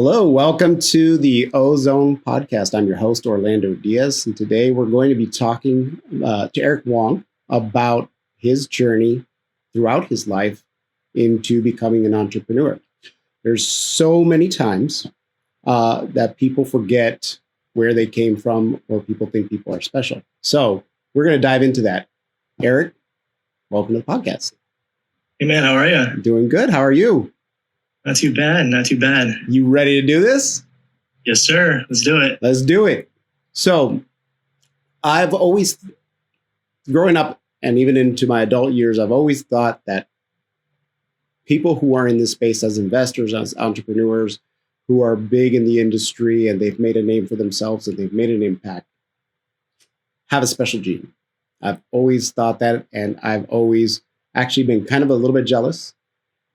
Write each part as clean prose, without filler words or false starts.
Hello, welcome to the Ozone Podcast. I'm your host, Orlando Diaz, and today we're going to be talking to Eric Wong about his journey throughout his life into becoming an entrepreneur. There's so many times that people forget where they came from, or people think people are special. So we're going to dive into that. Eric, welcome to the podcast. Hey man, how are you? Doing good. How are you? Not too bad, not too bad. You ready to do this? Yes, sir. Let's do it. Let's do it. So I've always, growing up and even into my adult years, I've always thought that people who are in this space as investors, as entrepreneurs, who are big in the industry and they've made a name for themselves and they've made an impact, have a special gene. I've always thought that, and I've always actually been kind of a little bit jealous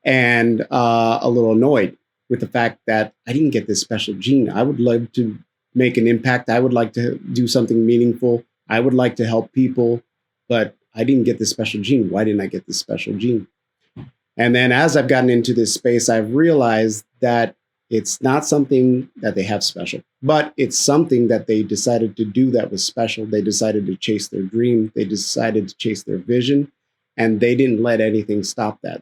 and a little annoyed with the fact that I didn't get this special gene. I would love to make an impact. I would like to do something meaningful. I would like to help people, but I didn't get this special gene. Why didn't I get this special gene? And then as I've gotten into this space, I've realized that it's not something that they have special, but it's something that they decided to do that was special. They decided to chase their dream. They decided to chase their vision, and they didn't let anything stop them.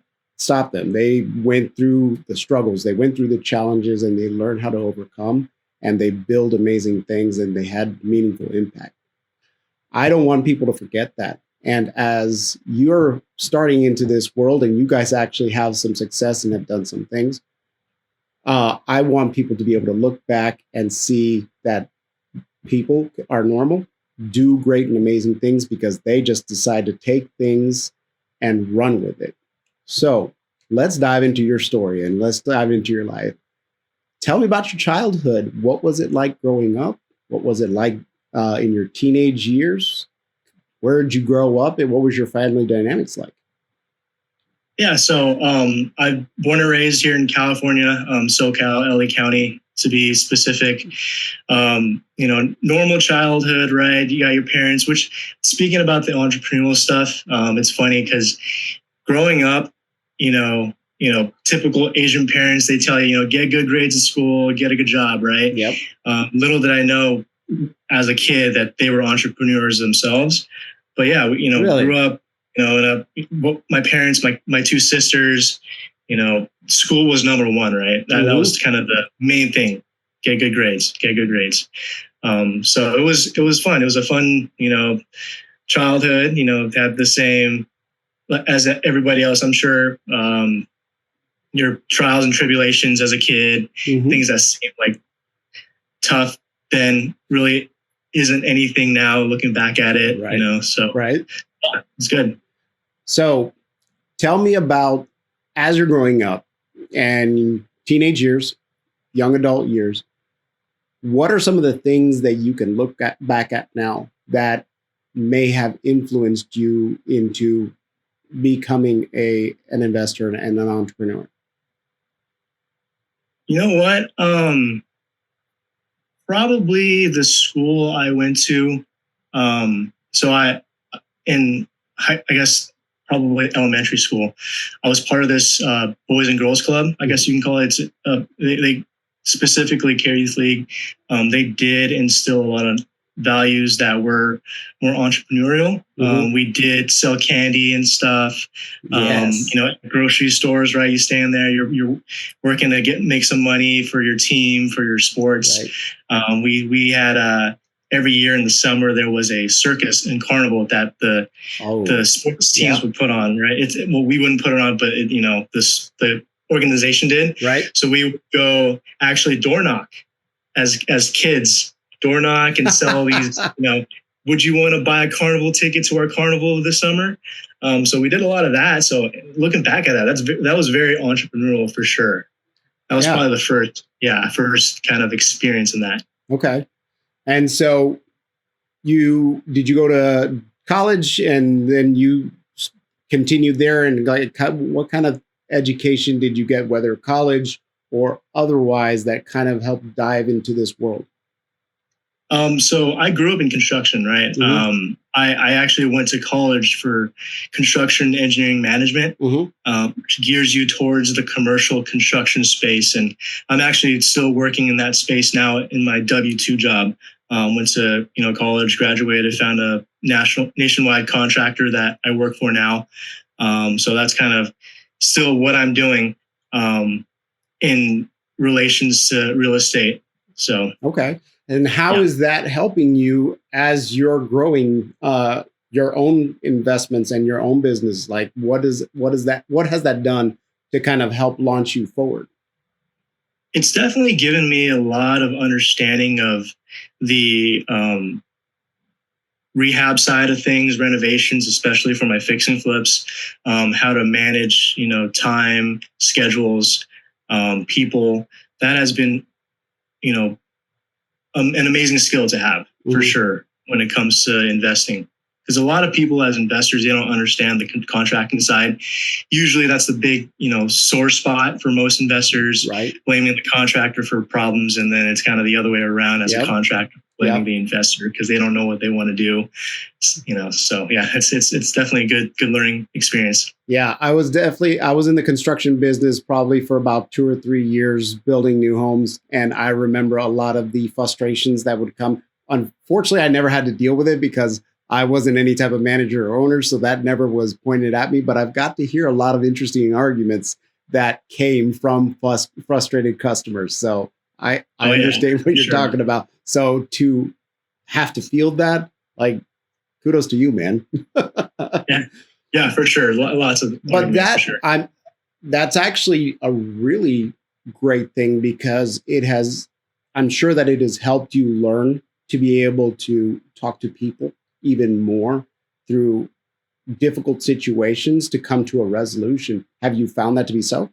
They went through the struggles, they went through the challenges, and they learned how to overcome, and they build amazing things, and they had meaningful impact. I don't want people to forget that. And as you're starting into this world and you guys actually have some success and have done some things, I want people to be able to look back and see that people are normal, do great and amazing things because they just decide to take things and run with it. So let's dive into your story and let's dive into your life. Tell me about your childhood. What was it like growing up? What was it like in your teenage years? Where did you grow up and what was your family dynamics like? Yeah, so I'm born and raised here in California, SoCal, LA County, to be specific. Normal childhood, right? You got your parents, which speaking about the entrepreneurial stuff, it's funny because growing up, typical Asian parents, they tell you, get good grades at school, get a good job, right? Yep. Little did I know as a kid that they were entrepreneurs themselves. But yeah, Really? Grew up, my parents, my two sisters, school was number one, right? That was kind of the main thing. Get good grades. So it was fun. It was a fun, childhood, had the same as everybody else, I'm sure, your trials and tribulations as a kid, things that seem like tough, then really isn't anything now looking back at it, right. So right. Yeah, it's good. So tell me about, as you're growing up and teenage years, young adult years, what are some of the things that you can look back at now that may have influenced you into becoming an investor and an entrepreneur? You know what? Probably the school I went to. I guess probably elementary school, I was part of this Boys and Girls Club, I guess you can call it. They specifically Care Youth League. They did instill a lot of values that were more entrepreneurial. We did sell candy and stuff. Yes. Grocery stores, right? You stand there, you're working to make some money for your team, for your sports. Right. We had every year in the summer there was a circus and carnival that the sports teams would put on, right? We wouldn't put it on, but the organization did. Right. So we would go actually door knock as kids. Door knock and sell these, would you want to buy a carnival ticket to our carnival this summer? So we did a lot of that. So looking back at that was very entrepreneurial for sure. That was probably the first kind of experience in that. Okay. And so did you go to college and then you continued there, and what kind of education did you get, whether college or otherwise, that kind of helped dive into this world? So I grew up in construction, right? I actually went to college for construction engineering management, which gears you towards the commercial construction space. And I'm actually still working in that space now in my W-2 job. Went to college, graduated, found a nationwide contractor that I work for now. So that's kind of still what I'm doing in relations to real estate. So okay. And how is that helping you as you're growing your own investments and your own business? Like, what has that done to kind of help launch you forward? It's definitely given me a lot of understanding of the rehab side of things, renovations, especially for my fix and flips, how to manage, time, schedules, people. That has been, an amazing skill to have for sure when it comes to investing. Because a lot of people as investors, they don't understand the contracting side. Usually that's the big, sore spot for most investors, right? Blaming the contractor for problems. And then it's kind of the other way around as a contractor blaming the investor because they don't know what they want to do. So yeah, it's definitely a good learning experience. Yeah, I was in the construction business probably for about 2 or 3 years building new homes. And I remember a lot of the frustrations that would come. Unfortunately, I never had to deal with it because I wasn't any type of manager or owner, so that never was pointed at me. But I've got to hear a lot of interesting arguments that came from frustrated customers. So I understand what you're talking about. So to have to field that, like, kudos to you, man. Yeah, for sure. Lots of. But that's actually a really great thing because I'm sure that it has helped you learn to be able to talk to people even more through difficult situations to come to a resolution. Have you found that to be so?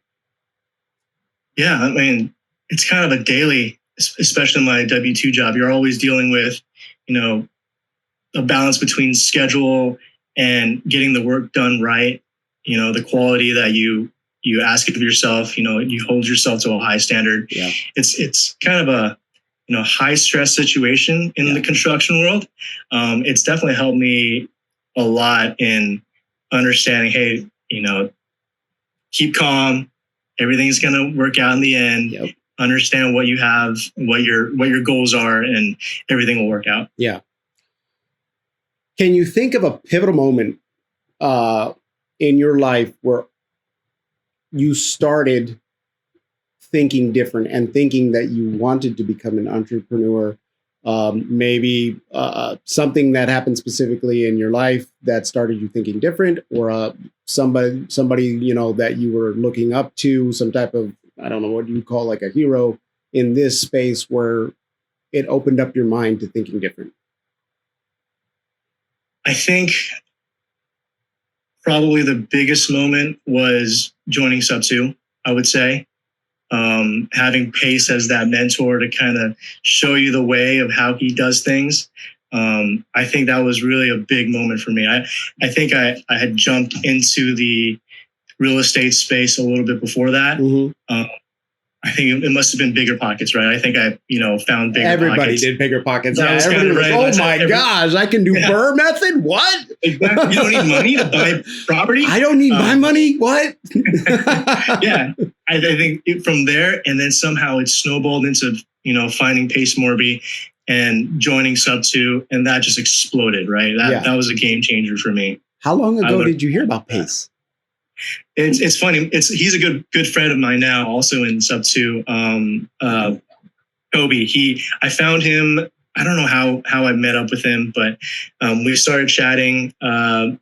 Yeah, I mean, it's kind of a daily, especially in my W-2 job. You're always dealing with, a balance between schedule and getting the work done right. The quality that you ask of yourself, you hold yourself to a high standard. Yeah. It's kind of a, high stress situation in the construction world. It's definitely helped me a lot in understanding, hey, keep calm. Everything's going to work out in the end. Yep. Understand what you have, what your goals are, and everything will work out. Yeah. Can you think of a pivotal moment in your life where you started thinking different and thinking that you wanted to become an entrepreneur? Maybe something that happened specifically in your life that started you thinking different, or somebody that you were looking up to, some type of, I don't know what you call like a hero in this space where it opened up your mind to thinking different. I think probably the biggest moment was joining SubTo, I would say. Having Pace as that mentor to kind of show you the way of how he does things. I think that was really a big moment for me. I think I had jumped into the real estate space a little bit before that. Mm-hmm. I think it must have been Bigger Pockets, right? I think I, found Bigger Pockets. Everybody did Bigger Pockets. Yeah, everybody was like, oh my gosh, I can do Burr method? What? Exactly. You don't need money to buy property? I don't need my money? What? Yeah. I think from there, and then somehow it snowballed into, finding Pace Morby and joining SubTo, and that just exploded, right? That was a game changer for me. How long ago did you hear about Pace? It's funny. He's a good friend of mine now, also in SubTo. Toby. I found him. I don't know how I met up with him, but we started chatting.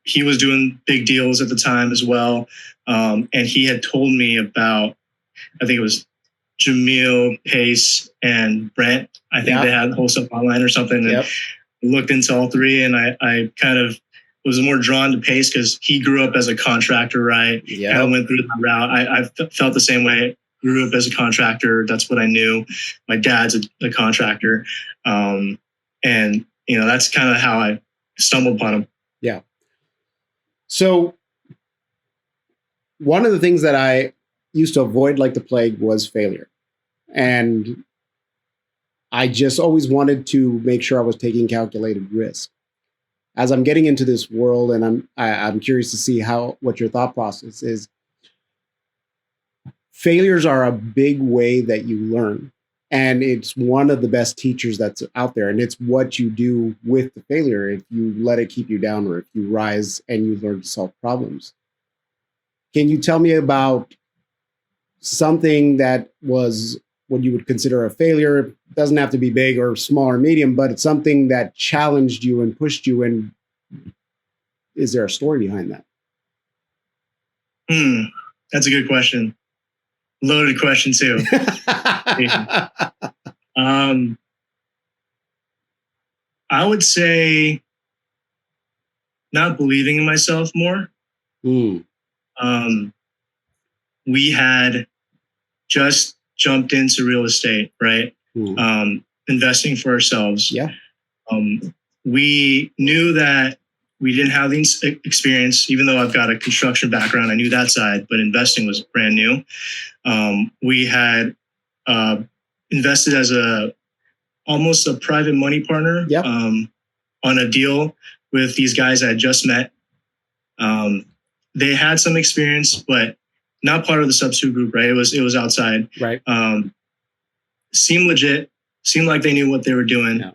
He was doing big deals at the time as well, and he had told me about, I think it was Jamil, Pace, and Brent. I think they had Wholesale Online or something. And looked into all three, and I kind of was more drawn to Pace because he grew up as a contractor, right? Yeah. Kind of went through that route. I felt the same way. Grew up as a contractor. That's what I knew. My dad's a contractor. And, that's kind of how I stumbled upon him. Yeah. So one of the things that I used to avoid like the plague was failure. And I just always wanted to make sure I was taking calculated risk. as I'm getting into this world, and I'm curious to see what your thought process is. Failures are a big way that you learn, and it's one of the best teachers that's out there. And it's what you do with the failure, if you let it keep you down, or if you rise and you learn to solve problems. Can you tell me about something that was what you would consider a failure? It doesn't have to be big or small or medium, but it's something that challenged you and pushed you. And is there a story behind that? That's a good question. Loaded question too. I would say not believing in myself more. We had just jumped into real estate, right? Investing for ourselves. Yeah. We knew that we didn't have the experience, even though I've got a construction background. I knew that side, but investing was brand new. We had invested as almost a private money partner. Yep. On a deal with these guys I had just met. They had some experience, but not part of the SubTo group, right? It was outside. Right. Seemed legit. Seemed like they knew what they were doing. Yeah.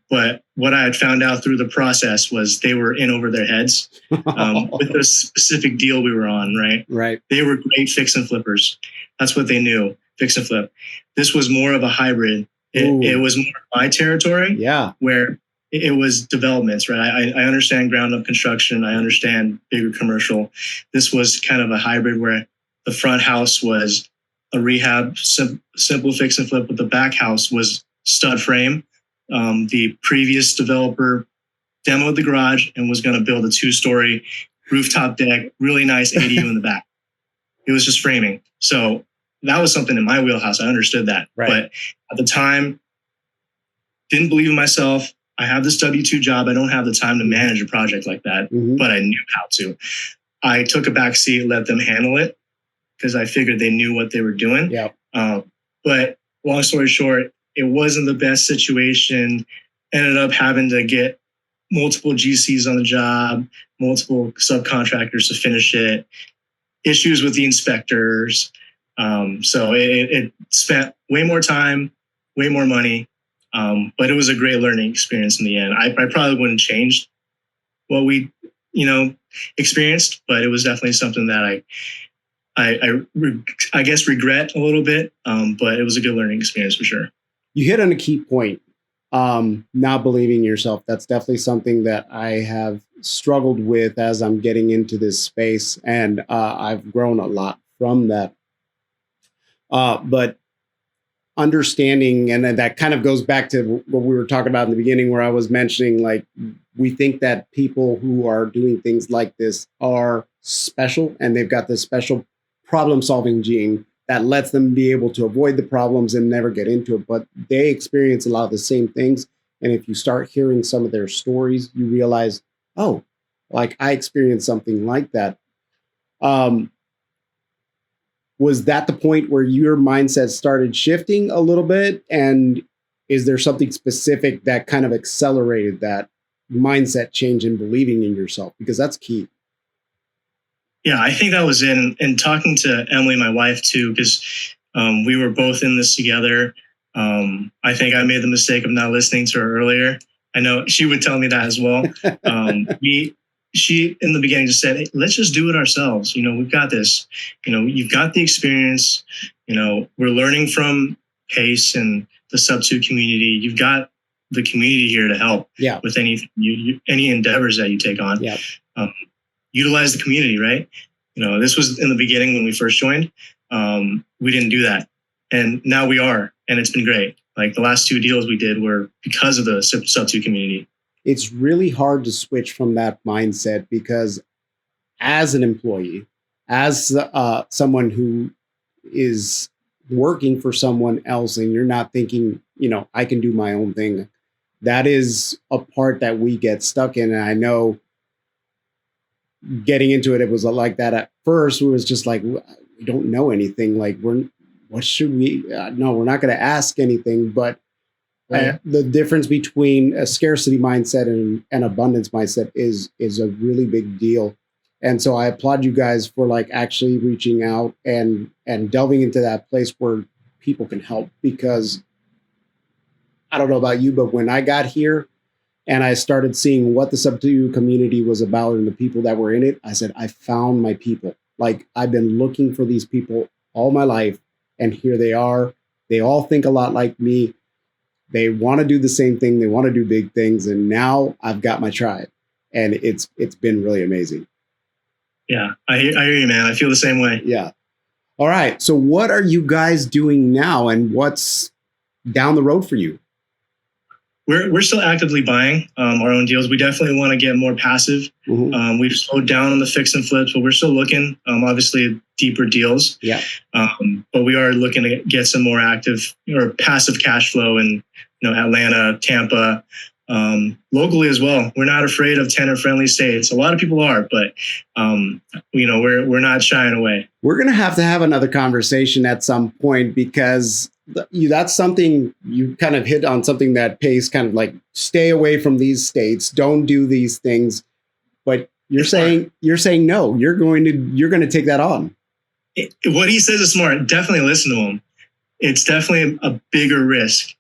But what I had found out through the process was they were in over their heads with the specific deal we were on, right? Right. They were great fix and flippers. That's what they knew, fix and flip. This was more of a hybrid. It was more my territory. Yeah. Where it was developments, right? I understand ground up construction. I understand bigger commercial. This was kind of a hybrid where the front house was a rehab, simple fix and flip, but the back house was stud frame. The previous developer demoed the garage and was going to build a 2-story rooftop deck, really nice ADU in the back. It was just framing. So that was something in my wheelhouse. I understood that. Right. But at the time, didn't believe in myself. I have this W-2 job. I don't have the time to manage a project like that, but I knew how to. I took a back seat, let them handle it because I figured they knew what they were doing. Yeah. But long story short, it wasn't the best situation. Ended up having to get multiple GCs on the job, multiple subcontractors to finish it, issues with the inspectors. So it spent way more time, way more money. But it was a great learning experience in the end. I probably wouldn't change what we, experienced, but it was definitely something that I guess regret a little bit. But it was a good learning experience for sure. You hit on a key point. Not believing in yourself. That's definitely something that I have struggled with as I'm getting into this space. And I've grown a lot from that. But understanding, and that kind of goes back to what we were talking about in the beginning, where I was mentioning, like, we think that people who are doing things like this are special and they've got this special problem solving gene that lets them be able to avoid the problems and never get into it. But they experience a lot of the same things. And if you start hearing some of their stories, you realize, oh, like I experienced something like that. Was that the point where your mindset started shifting a little bit? And is there something specific that kind of accelerated that mindset change in believing in yourself? Because that's key. Yeah, I think that was in talking to Emily, my wife, too, because we were both in this together. I think I made the mistake of not listening to her earlier. I know she would tell me that as well. She, in the beginning, just said, hey, let's just do it ourselves. We've got this. You've got the experience. We're learning from Pace and the SubTo community. You've got the community here to help with any endeavors that you take on. Yeah. Utilize the community, right? This was in the beginning when we first joined. We didn't do that. And now we are. And it's been great. Like the last 2 deals we did were because of the SubTo community. It's really hard to switch from that mindset because as an employee, as someone who is working for someone else and you're not thinking, I can do my own thing, that is a part that we get stuck in. And I know getting into it, it was like that at first. It was just like, we don't know anything. Like, what should we? No, we're not going to ask anything. But Right. The difference between a scarcity mindset and an abundance mindset is a really big deal. And so I applaud you guys for like actually reaching out and delving into that place where people can help, because I don't know about you, but when I got here and I started seeing what the SubTo community was about and the people that were in it, I said, I found my people. Like, I've been looking for these people all my life, and here they are. They all think a lot like me. They want to do the same thing. They want to do big things. And now I've got my tribe, and it's been really amazing. Yeah, I hear you, man. I feel the same way. Yeah. All right. So what are you guys doing now, and what's down the road for you? We're still actively buying our own deals. We definitely want to get more passive. Mm-hmm. We've slowed down on the fix and flips, but we're still looking, obviously, deeper deals. Yeah. But we are looking to get some more active or passive cash flow in, Atlanta, Tampa, locally as well. We're not afraid of tenant-friendly states. A lot of people are, but we're not shying away. We're going to have another conversation at some point, because that's something you kind of hit on, something that pays kind of like, stay away from these states, don't do these things. But you're saying no, you're going to take that on. What he says is smart. Definitely listen to him. It's definitely a bigger risk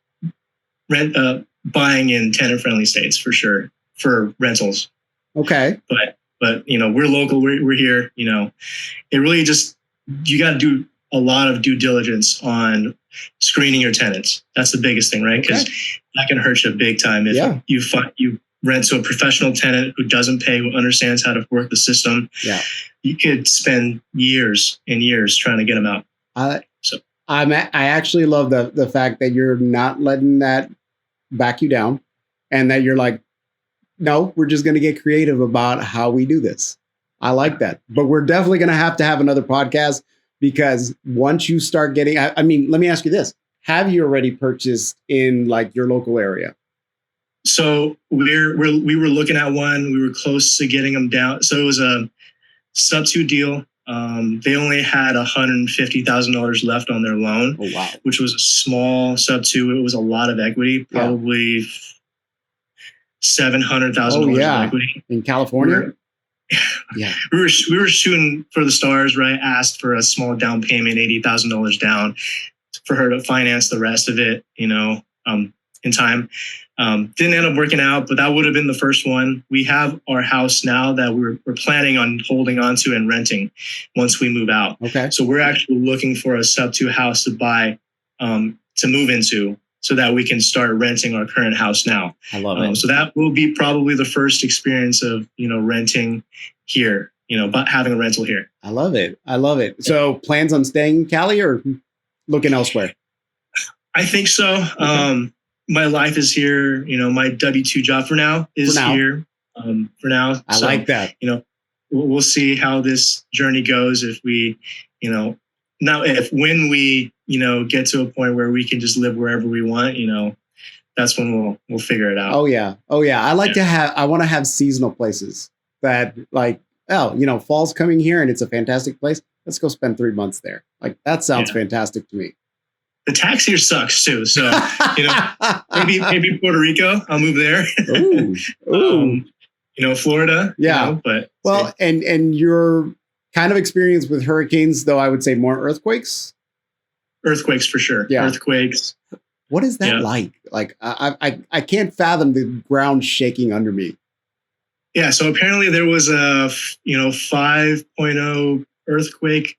buying in tenant-friendly states for sure for rentals. Okay. But we're local. We're here. It really just, you got to do a lot of due diligence on screening your tenants. That's the biggest thing, right? Because that can hurt you big time if you rent to a professional tenant who doesn't pay, who understands how to work the system. Yeah, you could spend years and years trying to get them out. I actually love the fact that you're not letting that back you down, and that you're like, no, we're just going to get creative about how we do this. I like that. But we're definitely going to have another podcast, because once you start getting, I mean, let me ask you this. Have you already purchased in like your local area? So we were looking at one. We were close to getting them down. So it was a SubTo deal. They only had $150,000 left on their loan, which was a small SubTo. It was a lot of equity, probably $700,000 of equity in California. We were shooting for the stars, right? Asked for a small down payment, $80,000 down, for her to finance the rest of it, in time. Didn't end up working out, but that would have been the first one. We have our house now that we're planning on holding on to and renting once we move out. Okay. So we're actually looking for a SubTo house to buy, to move into, so that we can start renting our current house now. I love it. So that will be probably the first experience of, renting here, but having a rental here. I love it. So plans on staying in Cali or looking elsewhere? I think so. Okay. My life is here. My W-2 job for now is here. For now. I like that. We'll see how this journey goes. If we, when we, get to a point where we can just live wherever we want, that's when we'll figure it out. Oh yeah. I want to have seasonal places that like, fall's coming here and it's a fantastic place. Let's go spend 3 months there. Like, that sounds fantastic to me. The tax here sucks too. So, maybe Puerto Rico, I'll move there. Ooh. Florida. Yeah. And your kind of experience with hurricanes, though, I would say more earthquakes. Earthquakes for sure. Yeah. Earthquakes. What is that like? Like, I can't fathom the ground shaking under me. Yeah. So apparently there was a 5.0 earthquake,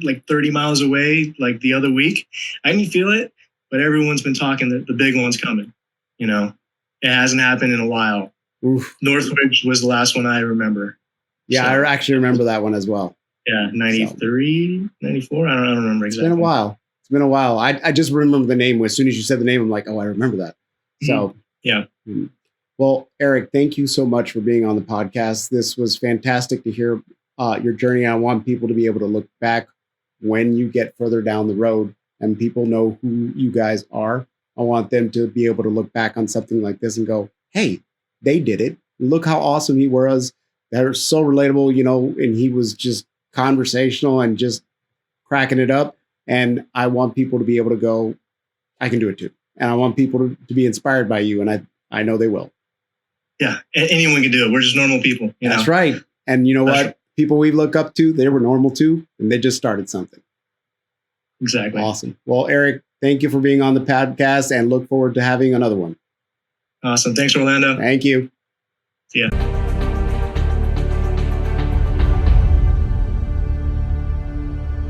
like 30 miles away, like the other week. I didn't feel it, but everyone's been talking that the big one's coming. It hasn't happened in a while. Oof. Northridge was the last one I remember. Yeah, so, I actually remember that one as well. Yeah, 93, 94. I don't remember exactly. It's been a while. I just remember the name. As soon as you said the name, I'm like, oh, I remember that. So, yeah. Well, Eric, thank you so much for being on the podcast. This was fantastic to hear your journey. I want people to be able to look back when you get further down the road and people know who you guys are. I want them to be able to look back on something like this and go, hey, they did it. Look how awesome he was. They're so relatable, and he was just conversational and just cracking it up. And I want people to be able to go, I can do it too. and I want people to be inspired by you, and I know they will. Yeah, anyone can do it. We're just normal people. That's right. And you know what? Right. People we look up to, they were normal too, and they just started something. Exactly. Awesome. Well, Eric, thank you for being on the podcast, and look forward to having another one. Awesome. Thanks, Orlando. Thank you. See ya.